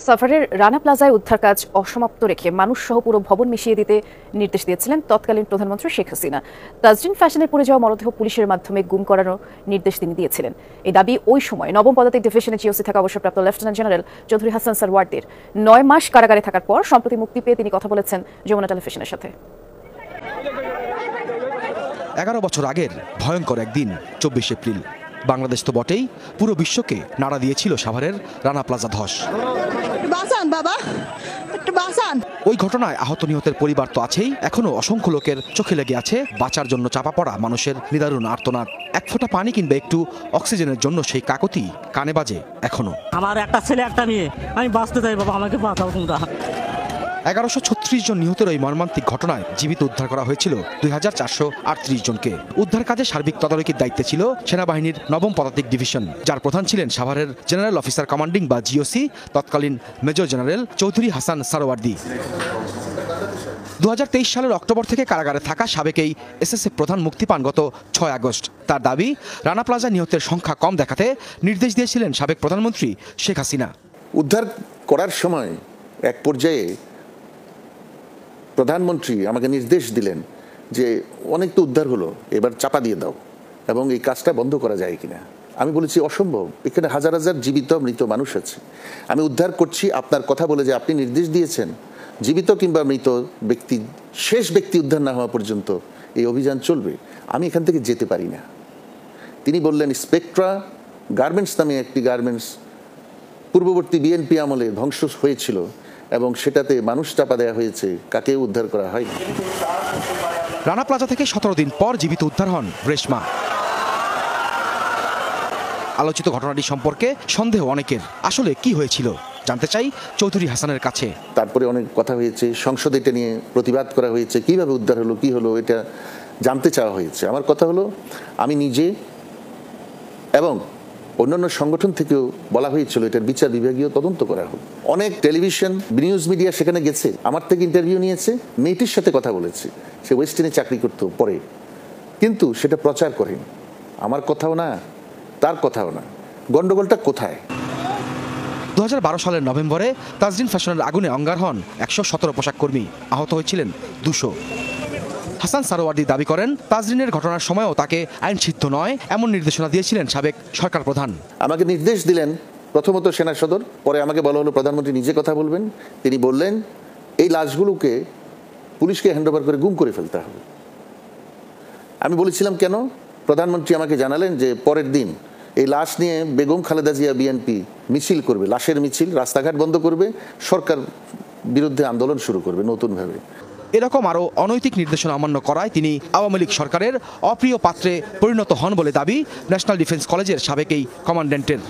সাভারের রানা প্লাজায় উদ্ধার কাজ অসমাপ্ত রেখে মানুষ সহ পুরো ভবন মিশিয়ে দিতে নির্দেশ দিয়েছিলেন তৎকালীন প্রধানমন্ত্রী শেখ হাসিনা। তাজরিন ফ্যাশনে পড়ে যাওয়া মরদেহ পুলিশের মাধ্যমে গুম করানোর নির্দেশ তিনি দিয়েছিলেন। এই দাবি ওই সময় নবম পদাতিক ডিভিশনে জিওসি থাকা অবসরপ্রাপ্ত লেফটেন্যান্ট জেনারেল চৌধুরী হাসান সারওয়ারদের 9 মাস কারাগারে থাকার পর সম্প্রতি মুক্তি পেয়ে তিনি কথা বলেছেন যমুনা টেলিভিশনের সাথে। 11 বছর আগের ভয়ঙ্কর একদিন 24 এপ্রিল। বাংলাদেশ তো বটেই, পুরো বিশ্বকে নাড়া দিয়েছিল সাভারের রানা প্লাজা ধস। ওই ঘটনায় আহত নিহতের পরিবার তো আছেই, এখনো অসংখ্য লোকের চোখে লেগে আছে বাঁচার জন্য চাপা পড়া মানুষের নিদারুণ আর্তনাদ। এক ফোঁটা পানি কিংবা একটু অক্সিজেনের জন্য সেই কাকতি কানে বাজে এখনো। আমার একটা ছেলে একটা মেয়ে, আমি বাঁচতে চাই বাবা, আমাকে বাঁচাও তোমরা। 1136 জন নিহতের ওই মর্মান্তিক ঘটনায় জীবিত উদ্ধার করা হয়েছিল 2438 জনকে। উদ্ধার কাজে সার্বিক তদারকির দায়িত্বে ছিল সেনাবাহিনীর নবম পদাতিক ডিভিশন, যার প্রধান ছিলেন সাভারের জেনারেল অফিসার কমান্ডিং বা জিওসি তৎকালীন মেজর জেনারেল চৌধুরী হাসান সারওয়ারদি। 2023 সালের অক্টোবর থেকে কারাগারে থাকা সাবেক এই এসএসএফ প্রধান মুক্তি পান গত 6 আগস্ট। তার দাবি, রানা প্লাজা নিহতের সংখ্যা কম দেখাতে নির্দেশ দিয়েছিলেন সাবেক প্রধানমন্ত্রী শেখ হাসিনা। উদ্ধার করার সময় এক পর্যায়ে প্রধানমন্ত্রী আমাকে নির্দেশ দিলেন যে অনেক তো উদ্ধার হলো, এবার চাপা দিয়ে দাও এবং এই কাজটা বন্ধ করা যায় কিনা। আমি বলেছি অসম্ভব, এখানে হাজার হাজার জীবিত মৃত মানুষ আছে, আমি উদ্ধার করছি আপনার কথা বলে যে আপনি নির্দেশ দিয়েছেন জীবিত কিংবা মৃত ব্যক্তি, শেষ ব্যক্তি উদ্ধার না হওয়া পর্যন্ত এই অভিযান চলবে, আমি এখান থেকে যেতে পারি না। তিনি বললেন স্পেকট্রা গার্মেন্টস নামে একটি গার্মেন্টস পূর্ববর্তী বিএনপি আমলে ধ্বংস হয়েছিল এবং সেটাতে মানুষ চাপা দেওয়া হয়েছে, কাকে উদ্ধার করা হয়নি। রানা প্লাজা থেকে 17 দিন পর জীবিত উদ্ধার হন রেশমা। আলোচিত ঘটনাটি সম্পর্কে সন্দেহ অনেকের, আসলে কি হয়েছিল জানতে চাই চৌধুরী হাসানের কাছে। তারপরে অনেক কথা হয়েছে, সংসদে এটা নিয়ে প্রতিবাদ করা হয়েছে, কিভাবে উদ্ধার হলো, কি হলো, এটা জানতে চাওয়া হয়েছে। আমার কথা হলো, আমি নিজে এবং অন্যান্য সংগঠন থেকেও বলা হয়েছিল এটার বিচার বিভাগীয় তদন্ত করা হোক। অনেক টেলিভিশন নিউজ মিডিয়া সেখানে গেছে, আমার থেকে ইন্টারভিউ নিয়েছে, মেয়েটির সাথে কথা বলেছে, সে ওয়েস্টার্নে চাকরি করতো পরে, কিন্তু সেটা প্রচার করেনি। আমার কথাও না, তার কথাও না, গন্ডগোলটা কোথায়? 2012 সালের নভেম্বরে তাজরিন ফ্যাশনের আগুনে অঙ্গার হন 117 পোশাক কর্মী, আহত হয়েছিলেন 200। হাসান সারওয়ারদি দাবি করেন, তাজরিনের ঘটনার সময়ও তাকে আইনসিদ্ধ নয় এমন নির্দেশনা দিয়েছিলেন সাবেক সরকার প্রধান। আমাকে নির্দেশ দিলেন প্রথমত সেনা সদর, পরে আমাকে বলা হলো প্রধানমন্ত্রী নিজে কথা বলবেন। তিনি বললেন এই লাশগুলোকে পুলিশকে হ্যান্ডওভার করে গুম করে ফেলতে হবে। আমি বলেছিলাম কেন? প্রধানমন্ত্রী আমাকে জানালেন যে পরের দিন এই লাশ নিয়ে বেগম খালেদা জিয়া বিএনপি মিছিল করবে, লাশের মিছিল, রাস্তাঘাট বন্ধ করবে, সরকার বিরুদ্ধে আন্দোলন শুরু করবে নতুনভাবে। এরকম আরও অনৈতিক নির্দেশনা অমান্য করায় তিনি আওয়ামী লীগ সরকারের অপ্রিয় পাত্রে পরিণত হন বলে দাবি ন্যাশনাল ডিফেন্স কলেজের সাবেক এই কমান্ড্যান্টের।